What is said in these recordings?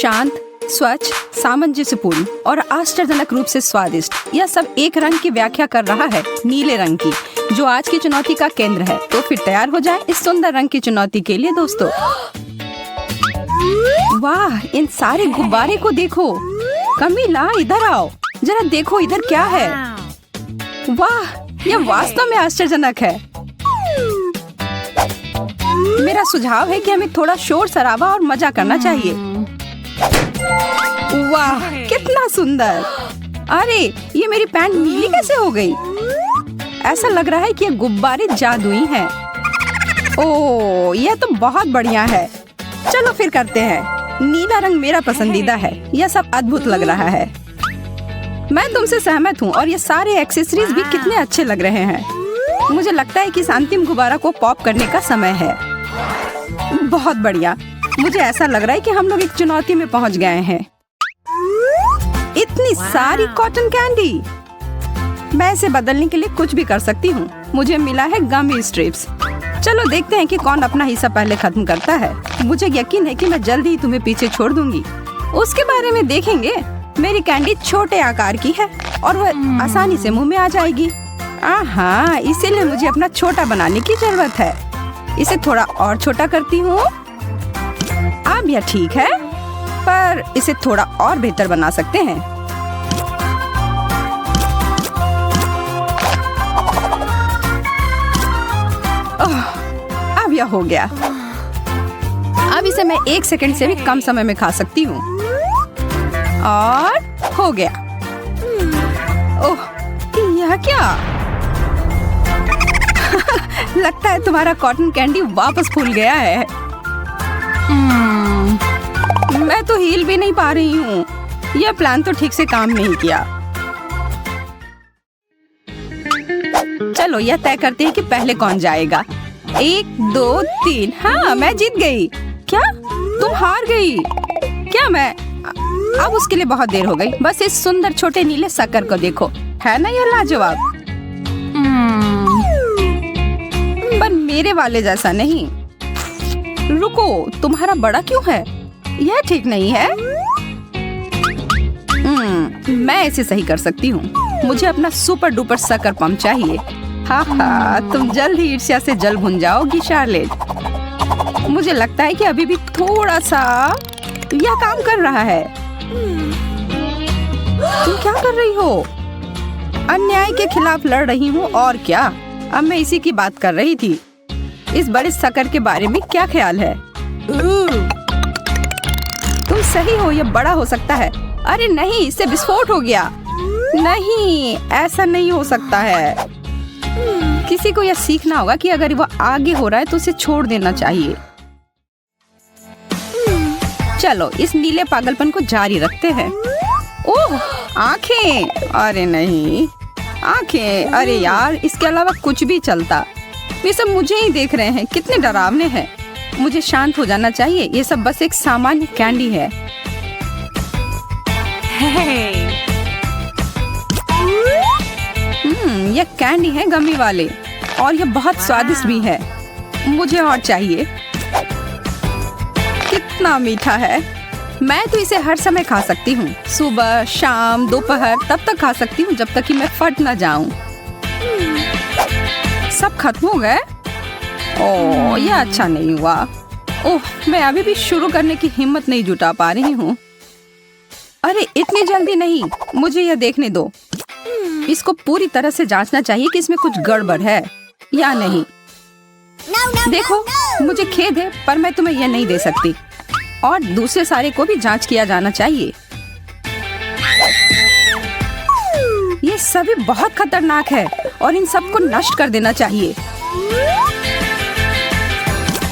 शांत, स्वच्छ, सामंजस्यपूर्ण और आश्चर्यजनक रूप से स्वादिष्ट, यह सब एक रंग की व्याख्या कर रहा है, नीले रंग की, जो आज की चुनौती का केंद्र है। तो फिर तैयार हो जाए इस सुंदर रंग की चुनौती के लिए दोस्तों। वाह, इन सारे गुब्बारे को देखो। कमीला, इधर आओ, जरा देखो इधर क्या है। वाह, यह वास्तव में आश्चर्यजनक है। मेरा सुझाव है कि हमें थोड़ा शोर शराबा और मजा करना चाहिए। वाह, कितना सुंदर। अरे, ये मेरी पैंट नीली कैसे हो गई? ऐसा लग रहा है कि ये गुब्बारे जादुई हैं। ओह, यह तो बहुत बढ़िया है। चलो फिर करते हैं। नीला रंग मेरा पसंदीदा है। यह सब अद्भुत लग रहा है। मैं तुमसे सहमत हूँ और ये सारे एक्सेसरीज भी कितने अच्छे लग रहे हैं। मुझे लगता है कि इस अंतिम गुब्बारा को पॉप करने का समय है। बहुत बढ़िया। मुझे ऐसा लग रहा है कि हम लोग एक चुनौती में पहुँच गए हैं। इतनी सारी कॉटन कैंडी। मैं इसे बदलने के लिए कुछ भी कर सकती हूँ। मुझे मिला है गमी स्ट्रिप्स। चलो देखते हैं कि कौन अपना हिस्सा पहले खत्म करता है। मुझे यकीन है कि मैं जल्दी ही तुम्हें पीछे छोड़ दूंगी। उसके बारे में देखेंगे। मेरी कैंडी छोटे आकार की है और वह आसानी से मुंह में आ जाएगी। आहा, इसीलिए मुझे अपना छोटा बनाने की जरूरत है। इसे थोड़ा और छोटा करती हूँ। अब यह ठीक है, पर इसे थोड़ा और बेहतर बना सकते हैं। अब यह हो गया। अब इसे मैं 1 सेकंड से भी कम समय में खा सकती हूँ। और हो गया। ओह, यह क्या? लगता है तुम्हारा कॉटन कैंडी वापस फूल गया है। मैं तो हिल भी नहीं पा रही हूँ। यह प्लान तो ठीक से काम नहीं किया। चलो यह तय करते हैं कि पहले कौन जाएगा। 1, 2, 3। हाँ, मैं जीत गई। क्या? तुम हार गई? क्या मैं? अब उसके लिए बहुत देर हो गई। बस इस सुंदर छोटे नीले शक्कर को देखो। है ना यह लाजवाब? पर मेरे वाले जैसा नहीं। रुको, तुम्हारा बड़ा क्यों है? यह ठीक नहीं है। मैं इसे सही कर सकती हूँ। मुझे अपना सुपर डुपर शक्कर पंप चाहिए। हाँ, तुम जल्द ही ईर्ष्या से जल भुन जाओगी शार्लेट। मुझे लगता है कि अभी भी थोड़ा सा यह काम कर रहा है। तुम क्या कर रही हो? अन्याय के खिलाफ लड़ रही हूँ और क्या। अब मैं इसी की बात कर रही थी। इस बड़े शक्कर के बारे में क्या ख्याल है? तुम सही हो, यह बड़ा हो सकता है। अरे नहीं, इससे विस्फोट हो गया। नहीं, ऐसा नहीं हो सकता है। किसी को यह सीखना होगा कि अगर वह आगे हो रहा है तो उसे छोड़ देना चाहिए। चलो इस नीले पागलपन को जारी रखते हैं। ओह, आंखें। अरे नहीं, आंखें। अरे यार, इसके अलावा कुछ भी चलता। वे सब मुझे ही देख रहे हैं। कितने डरावने हैं। मुझे शांत हो जाना चाहिए। ये सब बस एक सामान्य कैंडी है। यह कैंडी है गमी वाले और यह बहुत स्वादिष्ट भी है। मुझे और चाहिए। कितना मीठा है। मैं तो इसे हर समय खा सकती हूँ। सुबह, शाम, दोपहर, तब तक खा सकती हूँ जब तक कि मैं फट न जाऊं। सब खत्म हो गए। ओह, यह अच्छा नहीं हुआ। ओह, मैं अभी भी शुरू करने की हिम्मत नहीं जुटा पा रही हूँ। अरे इतनी जल्दी नहीं, मुझे यह देखने दो। इसको पूरी तरह से जांचना चाहिए कि इसमें कुछ गड़बड़ है या नहीं। देखो, मुझे खेद है पर मैं तुम्हें यह नहीं दे सकती। और दूसरे सारे को भी जांच किया जाना चाहिए। ये सभी बहुत खतरनाक है और इन सबको नष्ट कर देना चाहिए।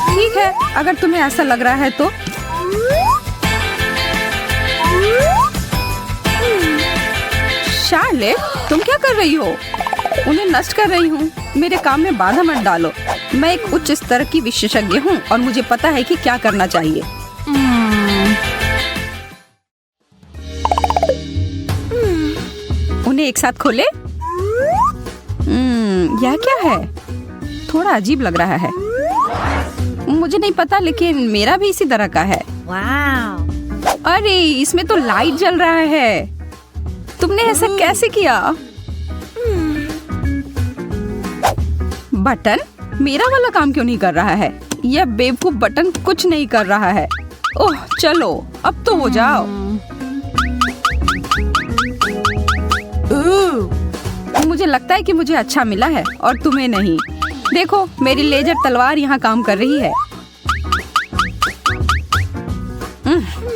ठीक है, अगर तुम्हें ऐसा लग रहा है तो। शार्लेट, तुम क्या कर रही हो? उन्हें नष्ट कर रही हूँ। मेरे काम में बाधा मत डालो। मैं एक उच्च स्तर की विशेषज्ञ हूँ और मुझे पता है कि क्या करना चाहिए। उन्हें एक साथ खोले। यह क्या है? थोड़ा अजीब लग रहा है। मुझे नहीं पता, लेकिन मेरा भी इसी तरह का है। अरे इसमें तो लाइट जल रहा है। तुमने ऐसा कैसे किया? बटन मेरा वाला काम क्यों नहीं कर रहा है? यह बेवकूफ बटन कुछ नहीं कर रहा है। ओह चलो अब तो हो जाओ। मुझे लगता है कि मुझे अच्छा मिला है और तुम्हें नहीं। देखो मेरी लेजर तलवार यहाँ काम कर रही है।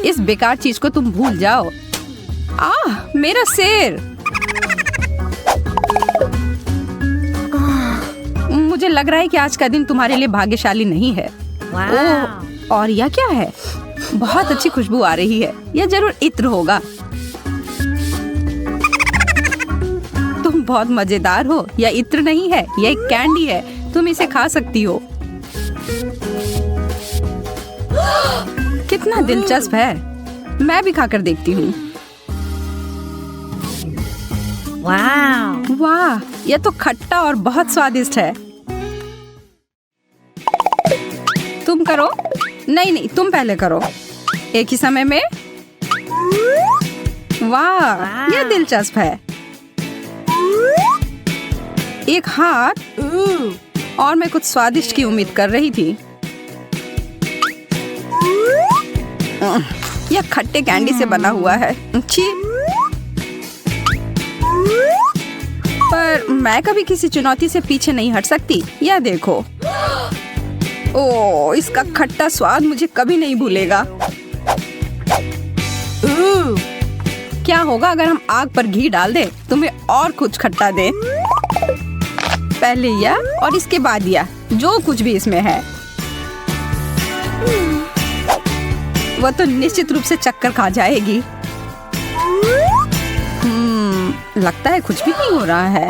इस बेकार चीज को तुम भूल जाओ। मेरा सिर। मुझे लग रहा है कि आज का दिन तुम्हारे लिए भाग्यशाली नहीं है। ओह, और यह क्या है? बहुत अच्छी खुशबू आ रही है। यह जरूर इत्र होगा। तुम बहुत मजेदार हो। यह इत्र नहीं है, यह एक कैंडी है। तुम इसे खा सकती हो। कितना दिलचस्प है। मैं भी खाकर देखती हूँ। वाह, यह तो खट्टा और बहुत स्वादिष्ट है। तुम करो। नहीं, तुम पहले करो। एक ही समय में। वाह, यह दिलचस्प है। एक हाथ। और मैं कुछ स्वादिष्ट की उम्मीद कर रही थी। यह खट्टे कैंडी से बना हुआ है। छी। पर मैं कभी किसी चुनौती से पीछे नहीं हट सकती। यह देखो। ओह, इसका खट्टा स्वाद मुझे कभी नहीं भूलेगा। क्या होगा अगर हम आग पर घी डाल दे? तुम्हें और कुछ खट्टा दे। पहले यह और इसके बाद यह, जो कुछ भी इसमें है। वह तो निश्चित रूप से चक्कर खा जाएगी। लगता है कुछ भी नहीं हो रहा है।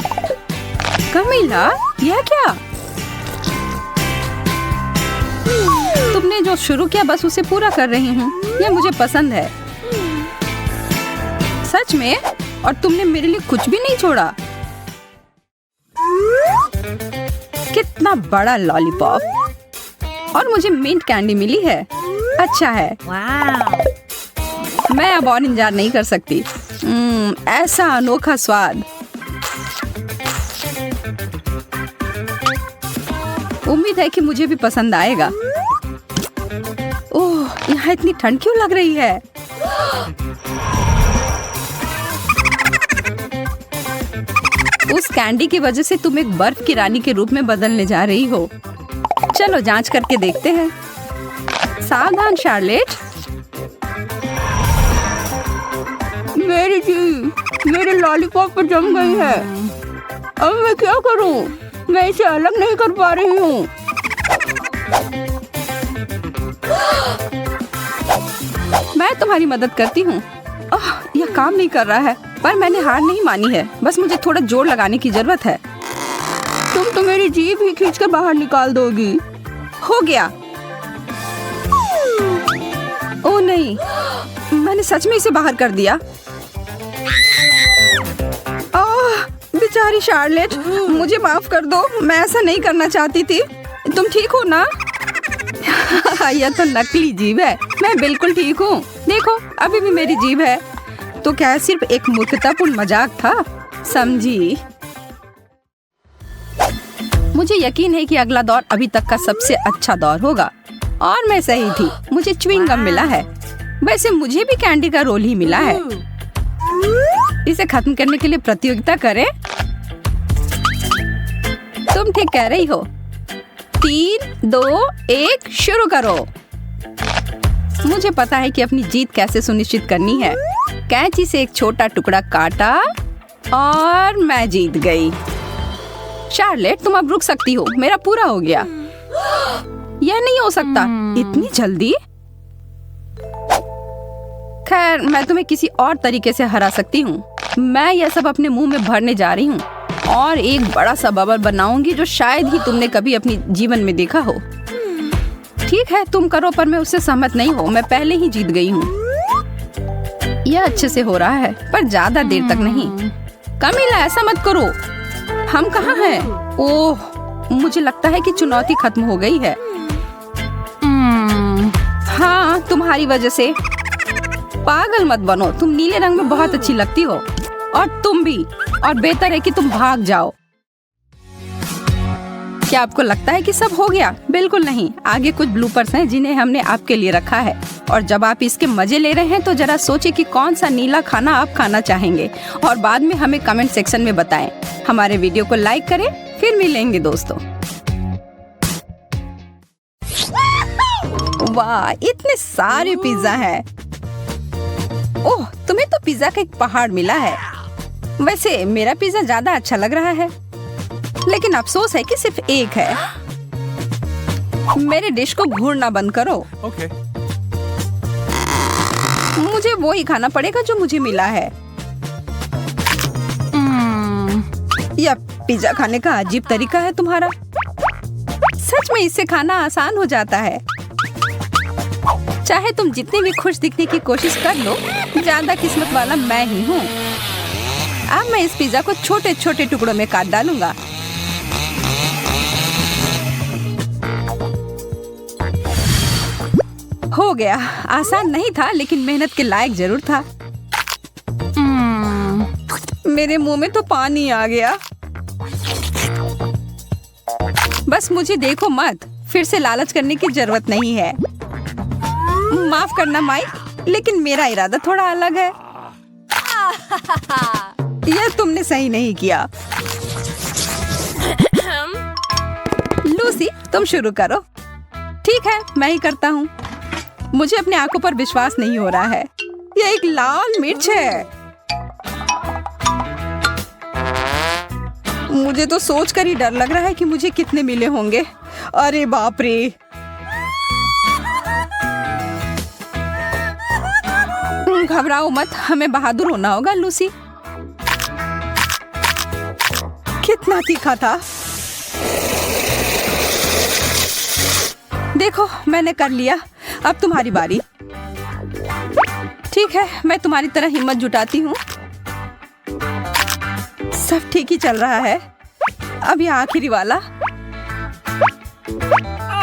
कमीला, यह क्या? तुमने जो शुरू किया बस उसे पूरा कर रही हूँ। यह मुझे पसंद है। सच में? और तुमने मेरे लिए कुछ भी नहीं छोड़ा। कितना बड़ा लॉलीपॉप। और मुझे मिंट कैंडी मिली है। अच्छा है। मैं अब और इंतजार नहीं कर सकती। ऐसा अनोखा स्वाद। उम्मीद है कि मुझे भी पसंद आएगा। ओह, यहाँ इतनी ठंड क्यों लग रही है? उस कैंडी की वजह से तुम एक बर्फ की रानी के रूप में बदलने जा रही हो। चलो जांच करके देखते हैं। सावधान शार्लेट। मेरी जी, मेरे लॉलीपॉप पर जम गई है। अब मैं क्या करूं? मैं इसे अलग नहीं कर पा रही हूँ। मैं तुम्हारी मदद करती हूँ। यह काम नहीं कर रहा है, पर मैंने हार नहीं मानी है। बस मुझे थोड़ा जोर लगाने की जरूरत है। तुम तो मेरी जीभ ही खींचकर बाहर निकाल दोगी। हो गया। ओह नहीं, मैंने सच में इसे बाहर कर दिया। बेचारी शार्लेट, मुझे माफ कर दो। मैं ऐसा नहीं करना चाहती थी। तुम ठीक हो ना? यह तो नकली जीभ है। मैं बिल्कुल ठीक हूँ। देखो, अभी भी मेरी जीभ है। तो क्या सिर्फ एक मूर्खतापूर्ण मजाक था? समझी? मुझे यकीन है कि अगला दौर अभी तक का सबसे अच्छा दौर होगा। और मैं सही थी। मुझे च्युइंग गम मिला है। वैसे मुझे भी कैंडी का रोल ही मिला है। इसे खत्म करने के लिए प्रतियोगिता करें। तुम ठीक कह रही हो। 3, 2, 1 शुरू करो। मुझे पता है कि अपनी जीत कैसे सुनिश्चित करनी है। कैंची से एक छोटा टुकड़ा काटा और मैं जीत गई। शार्लेट, तुम अब रुक सकती हो। मेरा पूरा हो गया। यह नहीं हो सकता। इतनी जल्दी? खैर, मैं तुम्हें किसी और तरीके से हरा सकती हूँ। मैं यह सब अपने मुंह में भरने जा रही हूँ और एक बड़ा सा बबल बनाऊंगी जो शायद ही तुमने कभी अपनी जीवन में देखा हो। ठीक है, तुम करो, पर मैं उससे सहमत नहीं हूँ। मैं पहले ही जीत गई हूँ। यह अच्छे से हो रहा है, पर ज्यादा देर तक नहीं। कमीला, ऐसा मत करो। हम कहाँ हैं? ओह, मुझे लगता है कि चुनौती खत्म हो गई है। हाँ, तुम्हारी वजह से। पागल मत बनो, तुम नीले रंग में बहुत अच्छी लगती हो। और तुम भी। और बेहतर है कि तुम भाग जाओ। क्या आपको लगता है कि सब हो गया? बिल्कुल नहीं, आगे कुछ ब्लूपर्स हैं जिन्हें हमने आपके लिए रखा है। और जब आप इसके मजे ले रहे हैं तो जरा सोचिए कि कौन सा नीला खाना आप खाना चाहेंगे और बाद में हमें कमेंट सेक्शन में बताएं। हमारे वीडियो को लाइक करें, फिर मिलेंगे दोस्तों। वाह, इतने सारे पिज्जा हैं। ओह, तुम्हें तो पिज्जा का एक पहाड़ मिला है। वैसे मेरा पिज्जा ज्यादा अच्छा लग रहा है, लेकिन अफसोस है कि सिर्फ एक है। मेरे डिश को घूरना बंद करो। Okay. मुझे वो ही खाना पड़ेगा जो मुझे मिला है। यह पिज्जा खाने का अजीब तरीका है तुम्हारा। सच में इससे खाना आसान हो जाता है। चाहे तुम जितनी भी खुश दिखने की कोशिश कर लो, ज्यादा किस्मत वाला मैं ही हूँ। अब मैं इस पिज्जा को छोटे छोटे टुकड़ों में काट डालूंगा। हो गया। आसान नहीं था, लेकिन मेहनत के लायक जरूर था। मेरे मुंह में तो पानी आ गया। बस मुझे देखो मत, फिर से लालच करने की जरूरत नहीं है। माफ करना माइक, लेकिन मेरा इरादा थोड़ा अलग है। यह तुमने सही नहीं किया। लूसी, तुम शुरू करो। ठीक है, मैं ही करता हूँ। मुझे अपनी आंखों पर विश्वास नहीं हो रहा है। यह एक लाल मिर्च है। मुझे तो सोचकर ही डर लग रहा है कि मुझे कितने मिले होंगे। अरे बाप रे। घबराओ मत, हमें बहादुर होना होगा लूसी। कितना तीखा था। देखो, मैंने कर लिया। अब तुम्हारी बारी। ठीक है, मैं तुम्हारी तरह हिम्मत जुटाती हूँ। सब ठीक ही चल रहा है। अब ये आखिरी वाला।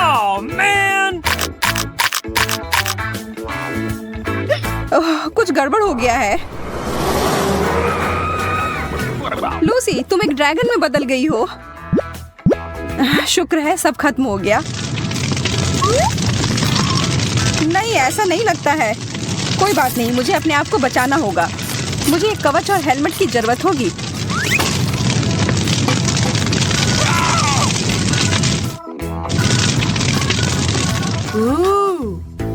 Oh man! कुछ गड़बड़ हो गया है। लूसी, तुम एक ड्रैगन में बदल गई हो। शुक्र है सब खत्म हो गया। नहीं, ऐसा नहीं लगता है। कोई बात नहीं, मुझे अपने आप को बचाना होगा। मुझे एक कवच और हेलमेट की जरूरत होगी।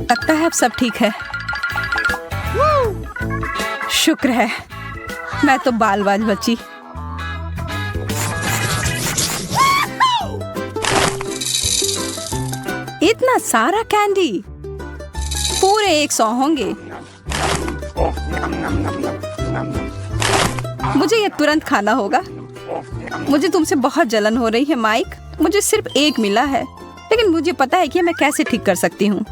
लगता है अब सब ठीक है। शुक्र है, मैं तो बाल-बाल बची। इतना सारा कैंडी, पूरे 100 होंगे। मुझे ये तुरंत खाना होगा। मुझे तुमसे बहुत जलन हो रही है माइक। मुझे सिर्फ एक मिला है, लेकिन मुझे पता है कि मैं कैसे ठीक कर सकती हूँ।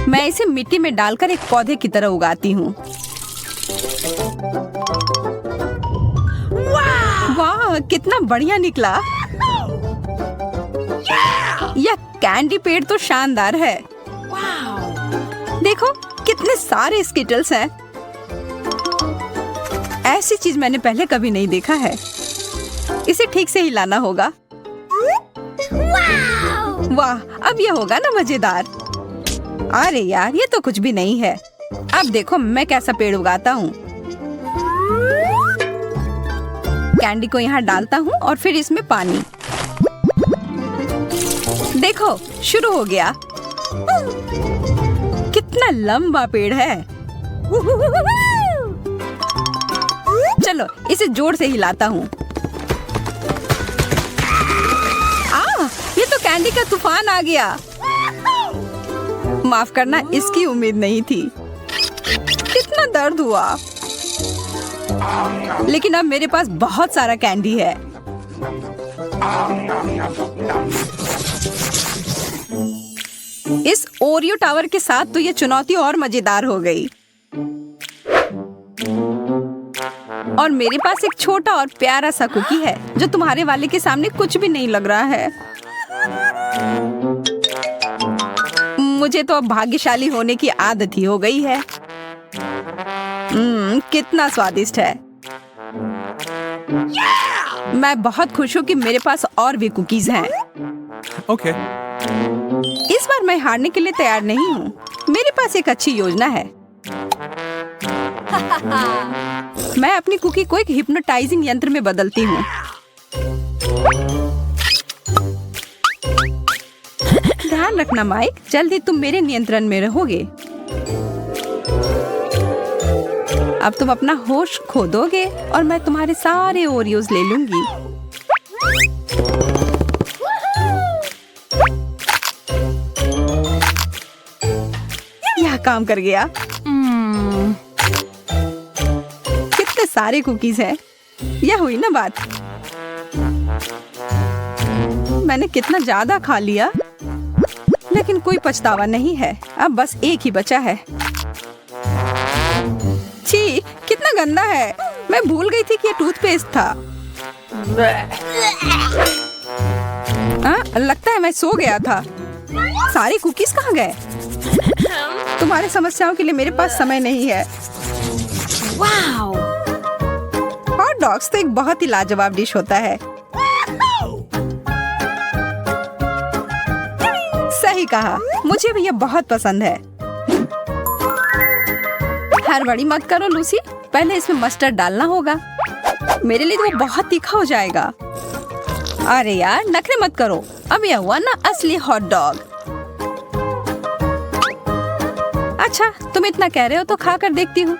मैं इसे मिट्टी में डालकर एक पौधे की तरह उगाती हूँ। वाह, कितना बढ़िया निकला। यह कैंडी पेड़ तो शानदार है। देखो, कितने सारे स्किटल्स हैं। ऐसी चीज मैंने पहले कभी नहीं देखा है। इसे ठीक से हिलाना होगा। वाह, अब यह होगा ना मजेदार। अरे यार, ये तो कुछ भी नहीं है। अब देखो मैं कैसा पेड़ उगाता हूँ। कैंडी को यहाँ डालता हूँ और फिर इसमें पानी। देखो, शुरू हो गया। कितना लंबा पेड़ है। चलो, इसे जोर से हिलाता हूँ। ये तो कैंडी का तूफान आ गया। माफ करना, इसकी उम्मीद नहीं थी। कितना दर्द हुआ। लेकिन अब मेरे पास बहुत सारा कैंडी है। इस ओरियो टावर के साथ तो ये चुनौती और मजेदार हो गई। और मेरे पास एक छोटा और प्यारा सा कुकी है जो तुम्हारे वाले के सामने कुछ भी नहीं लग रहा है। मुझे तो अब भाग्यशाली होने की आदत ही हो गई है। कितना स्वादिष्ट है। मैं बहुत खुश हूँ कि मेरे पास और भी कुकीज हैं। Okay. इस बार मैं हारने के लिए तैयार नहीं हूँ। मेरे पास एक अच्छी योजना है। मैं अपनी कुकी को एक हिप्नोटाइजिंग यंत्र में बदलती हूँ। ध्यान रखना माइक, जल्दी तुम मेरे नियंत्रण में रहोगे। अब तुम अपना होश खो दोगे और मैं तुम्हारे सारे ओरियोज ले लूंगी। यह काम कर गया। कितने सारे कुकीज हैं। यह हुई ना बात। मैंने कितना ज्यादा खा लिया, लेकिन कोई पछतावा नहीं है। अब बस एक ही बचा है। छी, कितना गंदा है। मैं भूल गई थी कि यह टूथपेस्ट था। लगता है मैं सो गया था। सारे कुकीज कहाँ गए? तुम्हारी समस्याओं के लिए मेरे पास समय नहीं है। वाओ! हॉट डॉग्स तो एक बहुत ही लाजवाब डिश होता है। सही कहा, मुझे भी यह बहुत पसंद है। हड़बड़ी मत करो लूसी, पहले इसमें मस्टर्ड डालना होगा। मेरे लिए तो वो बहुत तीखा हो जाएगा। अरे यार, नखरे मत करो। अब यह हुआ ना असली हॉट डॉग। अच्छा, तुम इतना कह रहे हो तो खा कर देखती हूँ।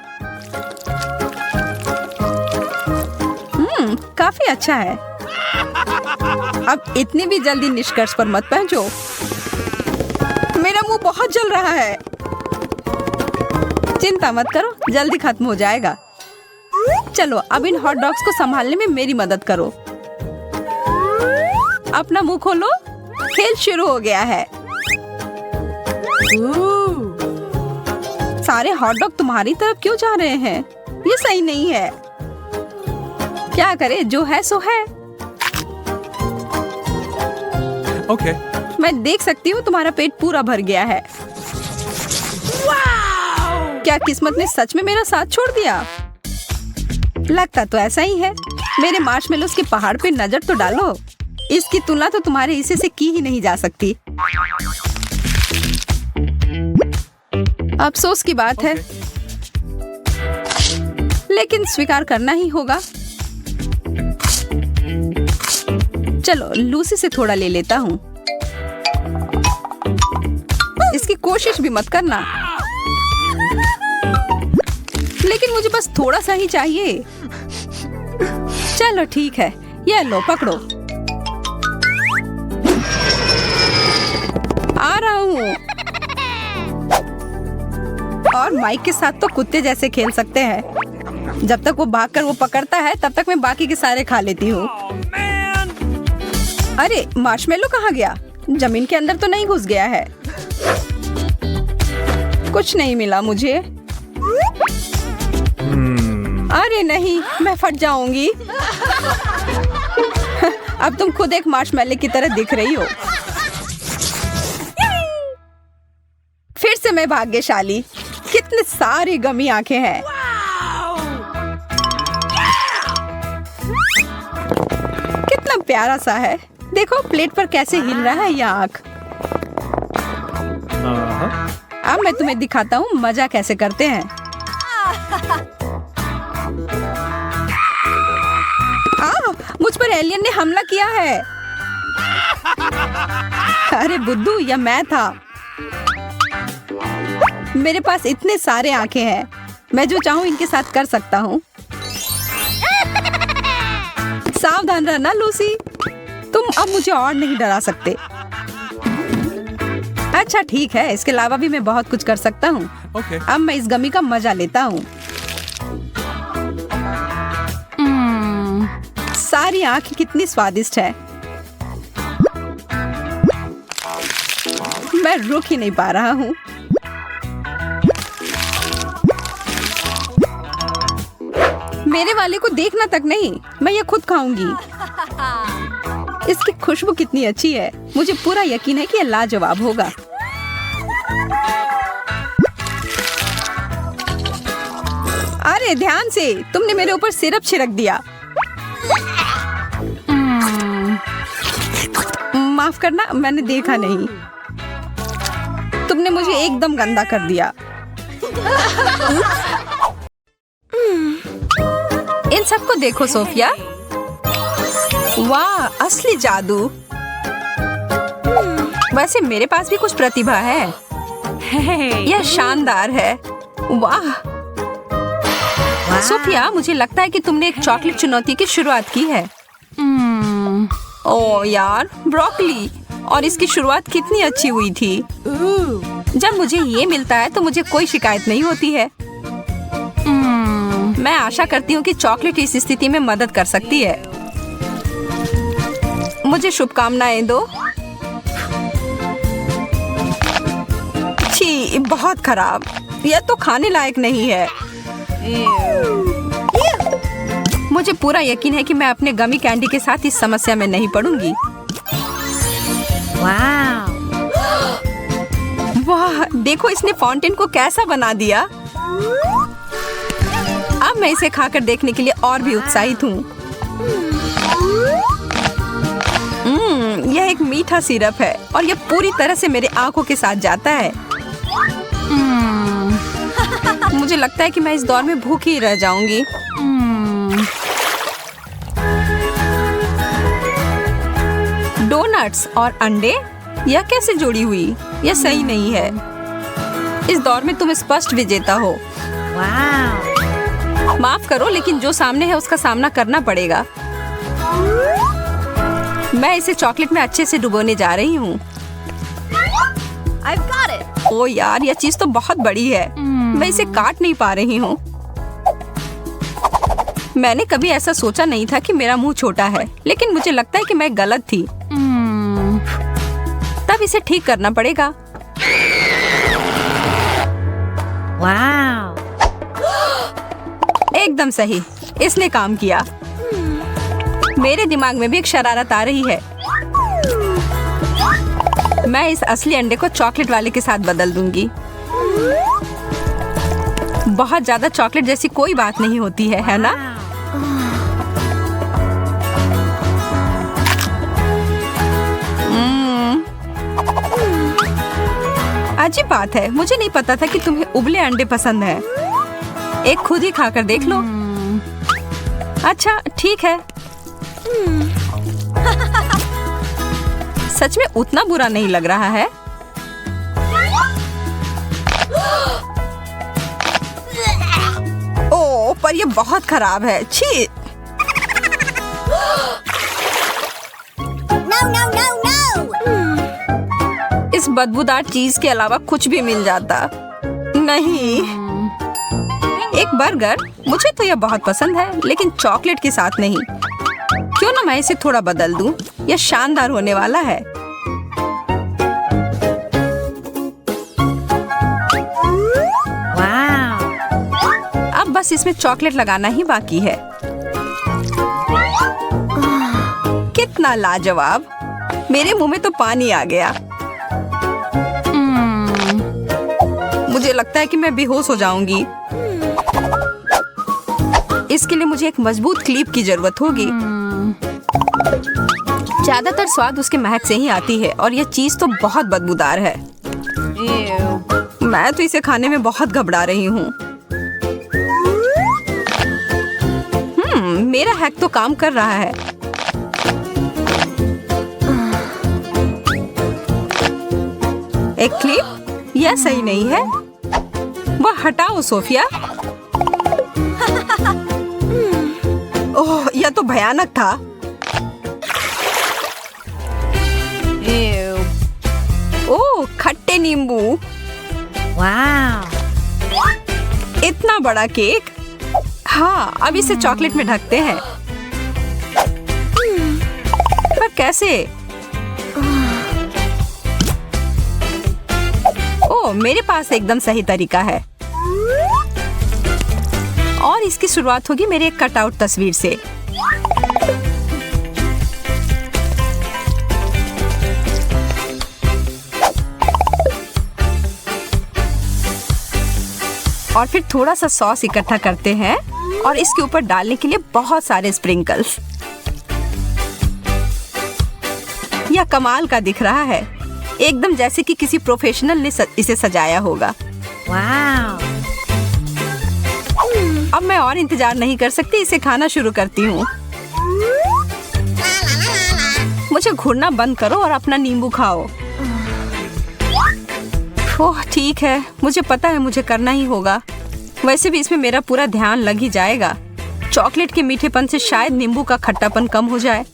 काफी अच्छा है। अब इतनी भी जल्दी निष्कर्ष पर मत पहुंचो। मेरा मुंह बहुत जल रहा है। चिंता मत करो, जल्दी खत्म हो जाएगा। चलो, अब इन हॉट डॉग्स को संभालने में मेरी मदद करो। अपना मुंह खोलो। खेल शुरू हो गया है। सारे हॉट डॉग तुम्हारी तरफ क्यों जा रहे हैं? ये सही नहीं है। क्या करे, जो है सो है। Okay. मैं देख सकती हूँ तुम्हारा पेट पूरा भर गया है। क्या किस्मत ने सच में मेरा साथ छोड़ दिया? लगता तो ऐसा ही है। मेरे मार्शमेलोस के पहाड़ पे नजर तो डालो। इसकी तुलना तो तुम्हारे हिस्से से की ही नहीं जा सकती। अफसोस की बात है, लेकिन स्वीकार करना ही होगा। चलो, लूसी से थोड़ा ले लेता हूँ। इसकी कोशिश भी मत करना। लेकिन मुझे बस थोड़ा सा ही चाहिए। चलो ठीक है, यह लो पकड़ो। आ रहा हूँ। और माइक के साथ तो कुत्ते जैसे खेल सकते हैं। जब तक वो भागकर वो पकड़ता है, तब तक मैं बाकी के सारे खा लेती हूँ। अरे, मार्शमेलो कहाँ गया? जमीन के अंदर तो नहीं घुस गया है? कुछ नहीं मिला मुझे। अरे नहीं, मैं फट जाऊंगी। अब तुम खुद एक मार्शमेलो की तरह दिख रही हो। फिर से मैं भाग्यशाली। कितने सारी गमी आंखें हैं। कितना प्यारा सा है। देखो प्लेट पर कैसे हिल रहा है यह आंख। अब मैं तुम्हें दिखाता हूँ मजा कैसे करते हैं। मुझ पर एलियन ने हमला किया है। अरे बुद्धू, यह मैं था। मेरे पास इतने सारे आंखें हैं। मैं जो चाहूँ इनके साथ कर सकता हूँ। सावधान रहना लूसी, तुम अब मुझे और नहीं डरा सकते। अच्छा ठीक है, इसके अलावा भी मैं बहुत कुछ कर सकता हूँ। Okay. अब मैं इस गमी का मजा लेता हूँ। सारी आंखें कितनी स्वादिष्ट है। मैं रुक ही नहीं पा रहा हूँ। मेरे वाले को देखना तक नहीं, मैं ये खुद खाऊंगी। इसकी खुशबू कितनी अच्छी है। मुझे पूरा यकीन है कि ये लाजवाब होगा। अरे ध्यान से, तुमने मेरे ऊपर सिरप छिड़क दिया। माफ करना, मैंने देखा नहीं। तुमने मुझे एकदम गंदा कर दिया। इन सबको देखो सोफिया। वाह, असली जादू। वैसे मेरे पास भी कुछ प्रतिभा है। यह शानदार है। वाह सोफिया, मुझे लगता है कि तुमने एक चॉकलेट चुनौती की शुरुआत की है। ओह यार, ब्रोकली, और इसकी शुरुआत कितनी अच्छी हुई थी। जब मुझे ये मिलता है तो मुझे कोई शिकायत नहीं होती है। मैं आशा करती हूँ कि चॉकलेट इस स्थिति में मदद कर सकती है। मुझे शुभकामनाएं दो। छी, बहुत खराब। यह तो खाने लायक नहीं है। मुझे पूरा यकीन है कि मैं अपने गमी कैंडी के साथ इस समस्या में नहीं पड़ूंगी। वाह, देखो इसने फाउंटेन को कैसा बना दिया। अब मैं इसे खाकर देखने के लिए और भी उत्साहित हूँ। यह एक मीठा सिरप है और यह पूरी तरह से मेरे आंखों के साथ जाता है। मुझे लगता है कि मैं इस दौर में भूखी ही रह जाऊंगी। डोनट्स और अंडे, यह कैसे जोड़ी हुई? यह सही नहीं है। इस दौर में तुम स्पष्ट विजेता हो। माफ करो, लेकिन जो सामने है उसका सामना करना पड़ेगा। मैं इसे चॉकलेट में अच्छे से डुबोने जा रही हूँ। ओ यार, यह चीज तो बहुत बड़ी है। मैं इसे काट नहीं पा रही हूँ। मैंने कभी ऐसा सोचा नहीं था कि मेरा मुंह छोटा है, लेकिन मुझे लगता है कि मैं गलत थी। तब इसे ठीक करना पड़ेगा। एकदम सही, इसने काम किया। मेरे दिमाग में भी एक शरारत आ रही है। मैं इस असली अंडे को चॉकलेट वाले के साथ बदल दूंगी। बहुत ज्यादा चॉकलेट जैसी कोई बात नहीं होती है ना? अजीब बात है, मुझे नहीं पता था कि तुम्हें उबले अंडे पसंद है। एक खुद ही खाकर देख लो। अच्छा ठीक है। सच में उतना बुरा नहीं लग रहा है। ओह, पर ये बहुत खराब है। छी। इस बदबूदार चीज के अलावा कुछ भी मिल जाता। नहीं, एक बर्गर, मुझे तो यह बहुत पसंद है, लेकिन चॉकलेट के साथ नहीं। क्यों ना मैं इसे थोड़ा बदल दूं? यह शानदार होने वाला है। अब बस इसमें चॉकलेट लगाना ही बाकी है। कितना लाजवाब। मेरे मुंह में तो पानी आ गया। मुझे लगता है कि मैं बेहोश हो जाऊंगी। इसके लिए मुझे एक मजबूत क्लिप की जरूरत होगी। ज्यादातर स्वाद उसके महक से ही आती है और यह चीज तो बहुत बदबूदार है। मैं तो इसे खाने में बहुत घबरा रही हूँ। मेरा हैक तो काम कर रहा है। एक क्लिप, यह सही नहीं है। वह हटाओ सोफिया। ओह, यह तो भयानक था। ओह, खट्टे नींबू। इतना बड़ा केक। हाँ, अब इसे चॉकलेट में ढकते हैं। पर कैसे? ओह, मेरे पास एकदम सही तरीका है। और इसकी शुरुआत होगी मेरे एक कटआउट तस्वीर से। और फिर थोड़ा सा सॉस इकट्ठा करते हैं और इसके ऊपर डालने के लिए बहुत सारे स्प्रिंकल्स। यह कमाल का दिख रहा है, एकदम जैसे कि किसी प्रोफेशनल ने इसे सजाया होगा। वाव! अब मैं और इंतजार नहीं कर सकती, इसे खाना शुरू करती हूँ। मुझे घूरना बंद करो और अपना नींबू खाओ। ओह ठीक है, मुझे पता है मुझे करना ही होगा। वैसे भी इसमें मेरा पूरा ध्यान लग ही जाएगा। चॉकलेट के मीठेपन से शायद नींबू का खट्टापन कम हो जाए।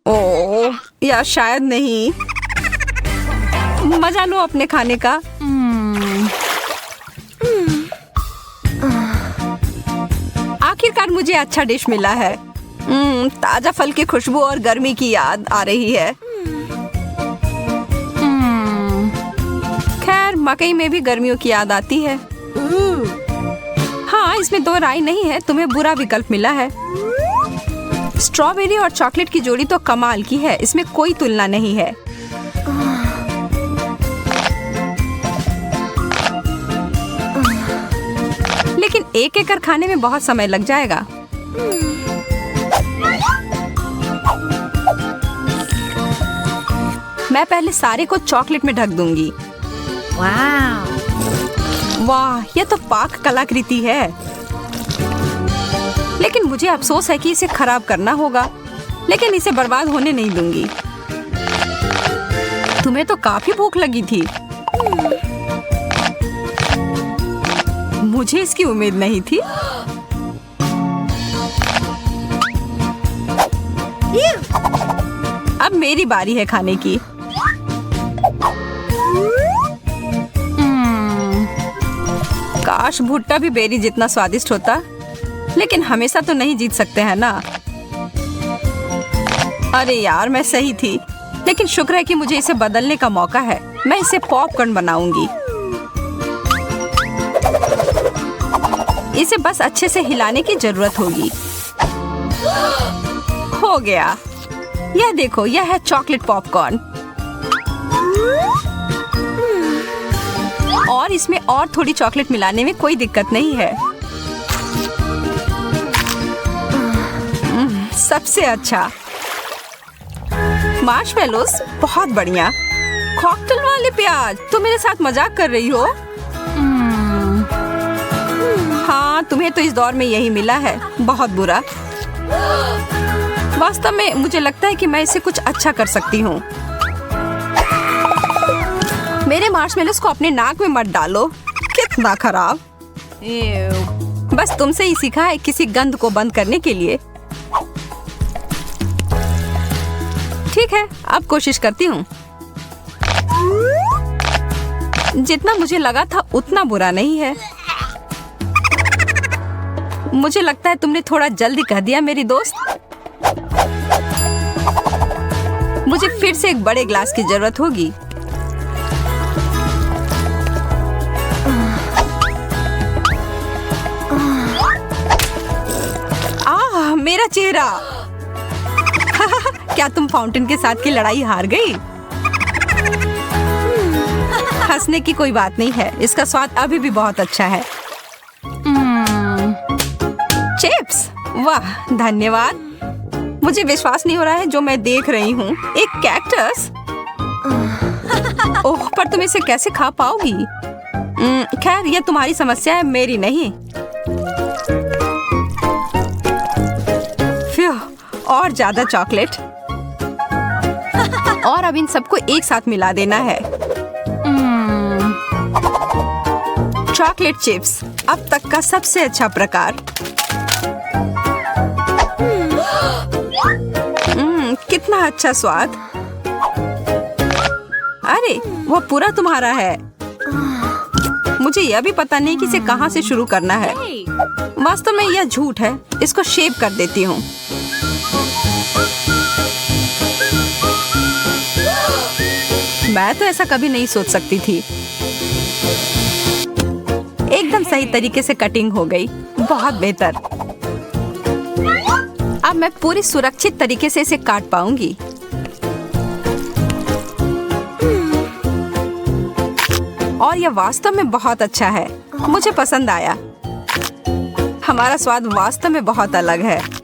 ओह या शायद नहीं। मजा लो अपने खाने का। आखिरकार मुझे अच्छा डिश मिला है। ताजा फल की खुशबू और गर्मी की याद आ रही है। खैर मकई में भी गर्मियों की याद आती है। हाँ इसमें दो राय नहीं है, तुम्हें बुरा विकल्प मिला है। स्ट्रॉबेरी और चॉकलेट की जोड़ी तो कमाल की है, इसमें कोई तुलना नहीं है। लेकिन एक एक कर खाने में बहुत समय लग जाएगा। मैं पहले सारे को चॉकलेट में ढक दूंगी। वाह यह तो पाक कलाकृति है। लेकिन मुझे अफसोस है कि इसे खराब करना होगा, लेकिन इसे बर्बाद होने नहीं दूंगी। तुम्हें तो काफी भूख लगी थी। मुझे इसकी उम्मीद नहीं थी। अब मेरी बारी है खाने की। काश भुट्टा भी बेरी जितना स्वादिष्ट होता, लेकिन हमेशा तो नहीं जीत सकते हैं ना। अरे यार मैं सही थी, लेकिन शुक्र है कि मुझे इसे बदलने का मौका है। मैं इसे पॉपकॉर्न बनाऊंगी। इसे बस अच्छे से हिलाने की जरूरत होगी। हो गया। यह देखो, यह है चॉकलेट पॉपकॉर्न। और इसमें और थोड़ी चॉकलेट मिलाने में कोई दिक्कत नहीं है। सबसे अच्छा मार्शमेलोस, बहुत बढ़िया। कॉकटेल वाले प्याज, तुम मेरे साथ मजाक कर रही हो? हाँ तुम्हें तो इस दौर में यही मिला है, बहुत बुरा। वास्तव में मुझे लगता है कि मैं इसे कुछ अच्छा कर सकती हूँ। मेरे मार्शमेलोस को अपने नाक में मत डालो, कितना खराब। बस तुमसे ही सीखा है किसी गंध को बंद करने के लिए। ठीक है, अब कोशिश करती हूँ। जितना मुझे लगा था उतना बुरा नहीं है। मुझे लगता है तुमने थोड़ा जल्दी कह दिया मेरी दोस्त। मुझे फिर से एक बड़े ग्लास की जरूरत होगी। मेरा चेहरा। क्या तुम फाउंटेन के साथ की लड़ाई हार गई? हंसने की कोई बात नहीं है, इसका स्वाद अभी भी बहुत अच्छा है। चिप्स, वाह धन्यवाद। मुझे विश्वास नहीं हो रहा है जो मैं देख रही हूँ, एक कैक्टस। ओह, पर तुम इसे कैसे खा पाओगी? खैर यह तुम्हारी समस्या है, मेरी नहीं। और ज्यादा चॉकलेट। और अब इन सबको एक साथ मिला देना है। चॉकलेट चिप्स, अब तक का सबसे अच्छा प्रकार। कितना अच्छा स्वाद। अरे वो पूरा तुम्हारा है। मुझे यह भी पता नहीं कि इसे कहाँ से शुरू करना है। वास्तव में यह झूठ है, इसको शेप कर देती हूँ। मैं तो ऐसा कभी नहीं सोच सकती थी। एकदम सही तरीके से कटिंग हो गई, बहुत बेहतर। अब मैं पूरी सुरक्षित तरीके से इसे काट पाऊंगी। और यह वास्तव में बहुत अच्छा है। मुझे पसंद आया। हमारा स्वाद वास्तव में बहुत अलग है।